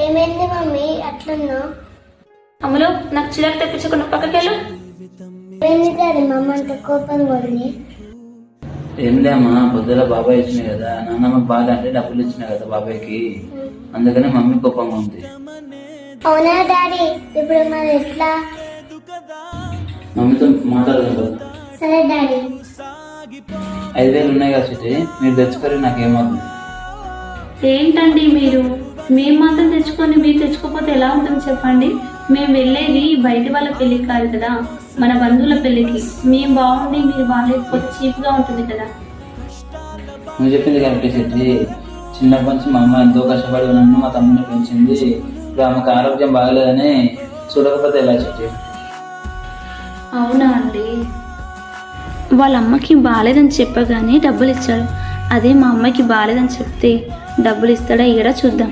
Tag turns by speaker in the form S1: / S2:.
S1: ఏమైంది మమ్మీ అట్లన్నా?
S2: అమ్ములు నాకు చిరాకు తెప్పించకుండా పక్కకెళ్ళు.
S1: ఏమైంది డాడీ మమ్మ అంత కోపంగా ఉంది?
S3: ఏంలే అమ్మా, పొద్దుల బాబాయ్ ఇచ్చినాయి కదా, నాన్నమ్మకి బాగా అంటే డబ్బులు ఇచ్చినాయి కదా బాబాయ్కి, అందుకనే మమ్మీ కోపంగా ఉంది.
S1: అవునా డాడీ, ఇప్పుడు మరి ఎట్లా?
S3: మమ్మీతో మాట్లాడదాం కదా.
S1: సరే డాడీ.
S3: 5,000 ఉన్నాయి కదా చిట్టి, మీరు తెచ్చుకొని నాకేమవుతుంది?
S2: ఏంటండి మీరు? మేము మాత్రం తెచ్చుకొని మీరు తెచ్చుకోకపోతే ఎలా ఉంటుంది చెప్పండి? మేము వెళ్ళేది బయట వాళ్ళ పెళ్ళికి కాదు కదా, మన బంధువుల పెళ్ళికి. మేము బాగుండి మీరు బాగాలేకపోతే చీప్గా ఉంటుంది కదా.
S3: నువ్వు చెప్పింది కరెక్ట్ చిట్టి. చిన్నప్పటి నుంచి మా అమ్మ ఎంతో కష్టపడి నన్ను మా తమ్ముని పెంచింది. ఇప్పుడు ఆమెకు ఆరోగ్యం బాగలేదని చూడకపోతే ఎలా చిట్టి?
S2: అవునా అండి? వాళ్ళ అమ్మకి బాగాలేదని చెప్పగానే డబ్బులు ఇచ్చాడు. అదే మా అమ్మకి బాగాలేదని చెప్తే డబ్బులు ఇస్తాడా ఇయ్యడా చూద్దాం.